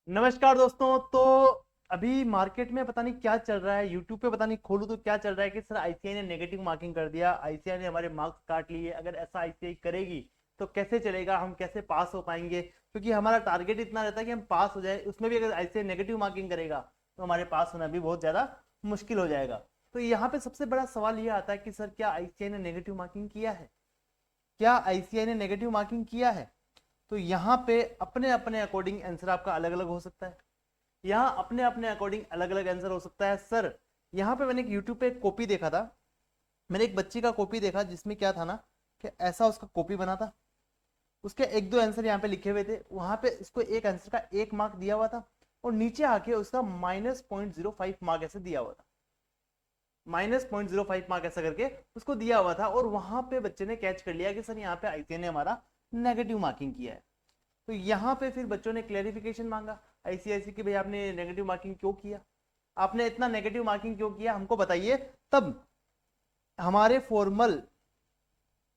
नमस्कार दोस्तों। तो अभी मार्केट में पता नहीं क्या चल रहा है, यूट्यूब पे पता नहीं खोलूं तो क्या चल रहा है कि सर आईसीआई ने नेगेटिव मार्किंग कर दिया, आईसीआई ने हमारे मार्क्स काट लिए। अगर ऐसा आईसीआई करेगी तो कैसे चलेगा, हम कैसे पास हो पाएंगे? क्योंकि हमारा टारगेट इतना रहता है कि हम पास हो जाए, उसमें भी अगर आईसीआई नेगेटिव मार्किंग करेगा तो हमारे पास होना भी बहुत ज़्यादा मुश्किल हो जाएगा। तो यहाँ पे सबसे बड़ा सवाल ये आता है कि सर क्या आईसीआई ने नेगेटिव मार्किंग किया है? क्या आईसीआई ने नेगेटिव मार्किंग किया है? तो यहाँ पे अपने अपने अकॉर्डिंग आंसर आपका अलग अलग हो सकता है। यहाँ अपने अपने अकॉर्डिंग अलग अलग आंसर हो सकता है सर। यहाँ पे मैंने एक यूट्यूब पे एक कॉपी देखा था। मैंने एक बच्ची का कॉपी देखा जिसमें क्या था ना, कि ऐसा उसका कॉपी बना था। उसके एक दो आंसर यहाँ पे लिखे हुए थे, वहां पे इसको एक आंसर का 1 मार्क दिया हुआ था, और नीचे आके उसका -0.05 मार्क ऐसे दिया हुआ था। -0.05 मार्क ऐसा करके उसको दिया हुआ था, और वहां पे बच्चे ने कैच कर लिया कि सर यहाँ पे आईसीए ने हमारा नेगेटिव मार्किंग किया है। तो यहाँ पे फिर बच्चों ने क्लेरिफिकेशन मांगा आईसीआईसी की, भाई आपने नेगेटिव मार्किंग क्यों किया, आपने इतना नेगेटिव मार्किंग क्यों किया, हमको बताइए। तब हमारे फॉर्मल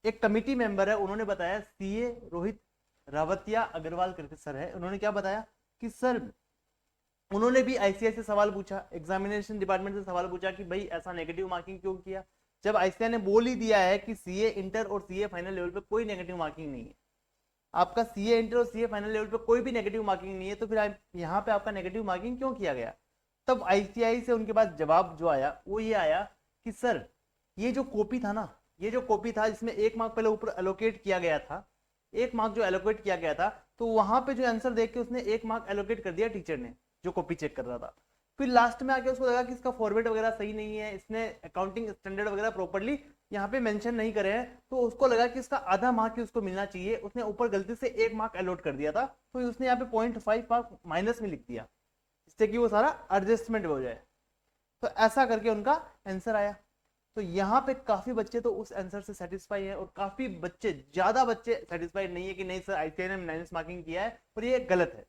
एक कमिटी मेंबर है, उन्होंने बताया, सीए रोहित रावतिया अग्रवाल करके सर है, उन्होंने क्या बताया कि सर उन्होंने भी आईसीआई से सवाल पूछा, एग्जामिनेशन डिपार्टमेंट से सवाल पूछा कि भाई ऐसा नेगेटिव मार्किंग क्यों किया, जब आईसीआई ने बोल ही दिया है कि सीए इंटर और सीए फाइनल लेवल पे कोई नेगेटिव मार्किंग नहीं है, आपका सीए इंटर और सीए फाइनल लेवल पे कोई भी नेगेटिव मार्किंग नहीं है, तो फिर यहाँ पे आपका नेगेटिव मार्किंग क्यों किया गया? तब आईसीआई से उनके पास जवाब जो आया वो ये आया कि सर ये जो कॉपी था ना, ये जो कॉपी था जिसमें 1 मार्क पहले ऊपर एलोकेट किया गया था, 1 मार्क जो एलोकेट किया गया था, तो वहां पे जो आंसर देख के उसने 1 मार्क एलोकेट कर दिया टीचर ने, जो कॉपी चेक कर रहा था। फिर लास्ट में आके उसको लगा कि इसका फॉर्मेट वगैरह सही नहीं है, इसने अकाउंटिंग स्टैंडर्ड वगैरह प्रॉपरली यहाँ पे मेंशन नहीं करे हैं, तो उसको लगा कि इसका आधा मार्क ही उसको मिलना चाहिए, उसने ऊपर गलती से 1 मार्क अलॉट कर दिया था, तो उसने यहाँ पे 0.5 मार्क माइनस में लिख दिया, जिससे कि वो सारा एडजस्टमेंट हो जाए। तो ऐसा करके उनका आंसर आया। तो यहाँ पे काफी बच्चे तो उस आंसर से सेटिस्फाई है, और काफी बच्चे, ज्यादा बच्चे सेटिस्फाइड नहीं है कि नहीं सर आईसीआई ने माइनस मार्किंग किया है और ये गलत है।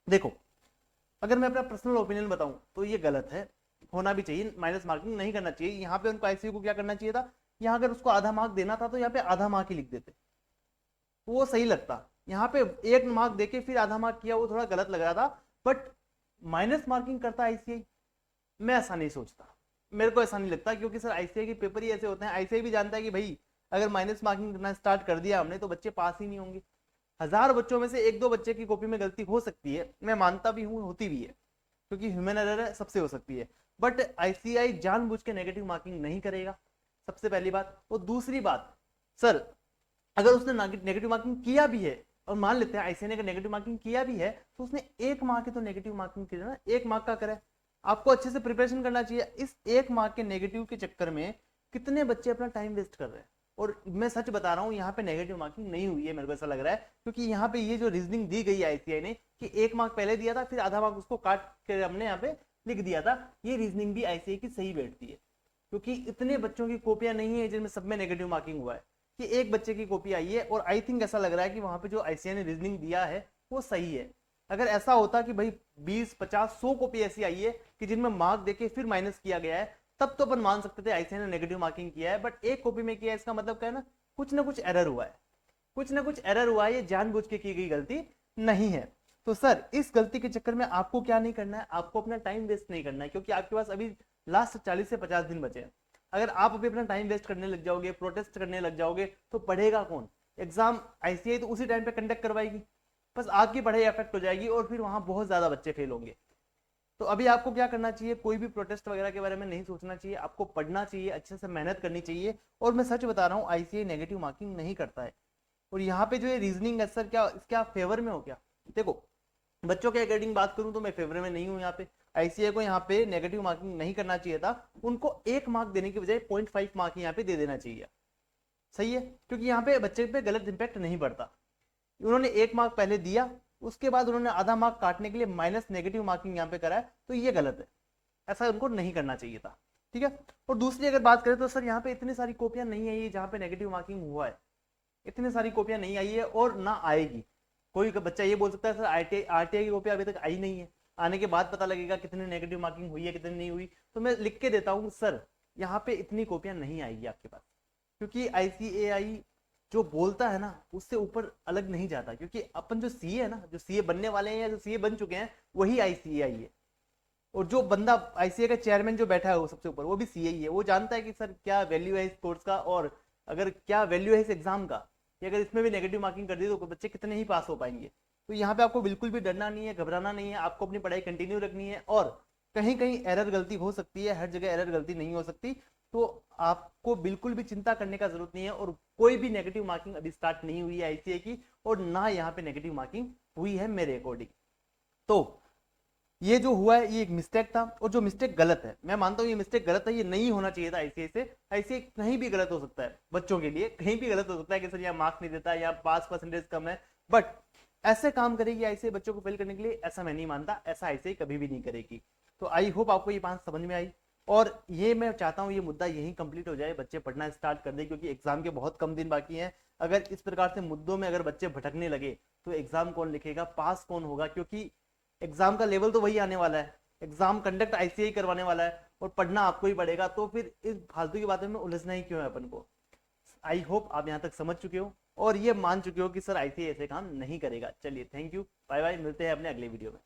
देखो, अगर मैं अपना पर्सनल ओपिनियन बताऊं तो ये गलत है, होना भी चाहिए, माइनस मार्किंग नहीं करना चाहिए। यहाँ पे उनको आईसीयू को क्या करना चाहिए था, यहाँ अगर उसको आधा मार्क देना था तो यहाँ पे आधा मार्क ही लिख देते, तो वो सही लगता। यहाँ पे 1 मार्क देके फिर आधा मार्क किया, वो थोड़ा गलत लग रहा था। बट माइनस मार्किंग करता आईसीआई? मैं ऐसा नहीं सोचता, मेरे को ऐसा नहीं लगता, क्योंकि सर आईसीआई के पेपर ही ऐसे होते हैं। आईसीआई भी जानता है कि भाई अगर माइनस मार्किंग करना स्टार्ट कर दिया हमने तो बच्चे पास ही नहीं होंगे। 1000 बच्चों में से एक दो बच्चे की कॉपी में गलती हो सकती है, मैं मानता भी हूँ, होती भी है, क्योंकि ह्यूमन एरर है, सबसे हो सकती है। बट आईसीआई जानबूझ के नेगेटिव मार्किंग नहीं करेगा, सबसे पहली बात। और दूसरी बात, सर अगर उसने नेगेटिव मार्किंग किया भी है, और मान लेते हैं आईसीआई ने नेगेटिव मार्किंग किया भी है, तो उसने 1 मार्क की तो नेगेटिव मार्किंग की ना, 1 मार्क का करे। आपको अच्छे से प्रिपरेशन करना चाहिए। इस 1 मार्क के नेगेटिव के चक्कर में कितने बच्चे अपना टाइम वेस्ट कर रहे हैं। और मैं सच बता रहा हूँ, यहाँ पे नेगेटिव मार्किंग नहीं हुई है, मेरे को ऐसा लग रहा है, क्योंकि यहाँ पे ये जो रीजनिंग दी गई है आईसीआई ने कि 1 मार्क पहले दिया था फिर आधा मार्क उसको काट के हमने यहाँ पे लिख दिया था, ये रीजनिंग भी आईसीआई की सही बैठती है। क्योंकि इतने बच्चों की कॉपियां नहीं है जिनमें सब में नेगेटिव मार्किंग हुआ है, कि एक बच्चे की कॉपी आई है, और आई थिंक ऐसा लग रहा है कि वहां पे जो आईसीआई ने रीजनिंग दिया है वो सही है। अगर ऐसा होता कि भाई 20 50 100 कॉपी ऐसी आई है कि जिनमें मार्क देके फिर माइनस किया गया है, तब तो अपन मान सकते थे आईसीआई ने नेगेटिव मार्किंग किया है। बट एक कॉपी में किया है, इसका मतलब क्या है ना, कुछ ना कुछ एरर हुआ है, कुछ ना कुछ एरर हुआ है, ये जानबूझ के की गई गलती नहीं है। तो सर इस गलती के चक्कर में आपको क्या नहीं करना है, आपको अपना टाइम वेस्ट नहीं करना है, क्योंकि आपके पास अभी लास्ट 40 से 50 दिन बचे हैं। अगर आप अभी अपना टाइम वेस्ट करने लग जाओगे, प्रोटेस्ट करने लग जाओगे, तो पढ़ेगा कौन? एग्जाम आईसीआई तो उसी टाइम पे कंडक्ट करवाएगी, बस आपकी पढ़ाई अफेक्ट हो जाएगी, और फिर वहां बहुत ज्यादा बच्चे फेल होंगे। तो अभी आपको क्या करना चाहिए, कोई भी प्रोटेस्ट वगैरह के बारे में नहीं सोचना चाहिए, आपको पढ़ना चाहिए, अच्छे से मेहनत करनी चाहिए। और मैं सच बता रहा हूँ, आईसीआई नेगेटिव मार्किंग नहीं करता है। और यहाँ पे जो है रीजनिंग है सर, क्या इसके आप फेवर में हो क्या? देखो, बच्चों के अकॉर्डिंग बात करूं तो मैं फेवर में नहीं हूं यहाँ पे। आईसीआई को यहाँ पे नेगेटिव मार्किंग नहीं करना चाहिए था, उनको 1 मार्क देने की बजाय 0.5 मार्क यहाँ पे दे देना चाहिए। सही है, क्योंकि यहाँ पे बच्चे पे गलत इंपैक्ट नहीं पड़ता। उन्होंने 1 मार्क पहले दिया, उसके बाद उन्होंने आधा मार्क काटने के लिए माइनस नेगेटिव मार्किंग यहाँ पे करा है, तो ये गलत है, ऐसा उनको नहीं करना चाहिए था। ठीक है। और दूसरी अगर बात करें तो सर यहाँ पे इतनी सारी कॉपियां नहीं आई है जहाँ पे नेगेटिव मार्किंग हुआ है, इतनी सारी कॉपियां नहीं आई है और ना आएगी। कोई बच्चा ये बोल सकता है सर आरटीआई की कॉपी अभी तक आई नहीं है, आने के बाद पता लगेगा कितनी नेगेटिव मार्किंग हुई है कितनी नहीं हुई। तो मैं लिख के देता हूँ सर, यहाँ पे इतनी कॉपियां नहीं आएगी आपके पास, क्योंकि आईसीएआई जो बोलता है ना उससे ऊपर अलग नहीं जाता, क्योंकि अपन जो सीए है ना, जो सीए बनने वाले हैं या जो सीए बन चुके हैं वही आईसीएआई है। और जो बंदा आईसीए का चेयरमैन जो बैठा है वो सबसे ऊपर, वो भी सीए ही है। वो जानता है कि सर क्या वैल्यू है इस कोर्स का, और अगर क्या वैल्यू है इस एग्जाम का, कि अगर इसमें भी नेगेटिव मार्किंग कर दी तो बच्चे कितने ही पास हो पाएंगे। तो यहाँ पे आपको बिल्कुल भी डरना नहीं है, घबराना नहीं है, आपको अपनी पढ़ाई कंटिन्यू रखनी है। और कहीं कहीं एरर गलती हो सकती है, हर जगह एरर गलती नहीं हो सकती, तो आपको बिल्कुल भी चिंता करने का जरूरत नहीं है। और कोई भी नेगेटिव मार्किंग अभी स्टार्ट नहीं हुई है आईसीए की, और ना यहाँ पे नेगेटिव मार्किंग हुई है मेरे अकॉर्डिंग। तो ये जो हुआ है ये एक मिस्टेक था, और जो मिस्टेक गलत है, मैं मानता हूँ ये मिस्टेक गलत है, ये नहीं होना चाहिए था आईसीआई से। आईसीआई कहीं भी गलत हो सकता है, बच्चों के लिए कहीं भी गलत हो सकता है कि सर यहाँ मार्क्स नहीं देता या पास परसेंटेज कम है, बट ऐसे काम करेगी आईसीआई बच्चों को फेल करने के लिए, ऐसा मैं नहीं मानता, ऐसा आईसीआई कभी भी नहीं करेगी। तो आई होप आपको ये बात समझ में आई। और ये मैं चाहता हूँ ये मुद्दा यही कंप्लीट हो जाए, बच्चे पढ़ना स्टार्ट कर दे, क्योंकि एग्जाम के बहुत कम दिन बाकी हैं। अगर इस प्रकार से मुद्दों में अगर बच्चे भटकने लगे तो एग्जाम कौन लिखेगा, पास कौन होगा, क्योंकि एग्जाम का लेवल तो वही आने वाला है, एग्जाम कंडक्ट आईसीआई करवाने वाला है, और पढ़ना आपको ही पड़ेगा। तो फिर इस फालतू की बातों में उलझना ही क्यों है अपन को। आई होप आप यहाँ तक समझ चुके हो और ये मान चुके हो कि सर आईसीआई ऐसे काम नहीं करेगा। चलिए थैंक यू, बाय बाय, मिलते हैं अपने अगले वीडियो में।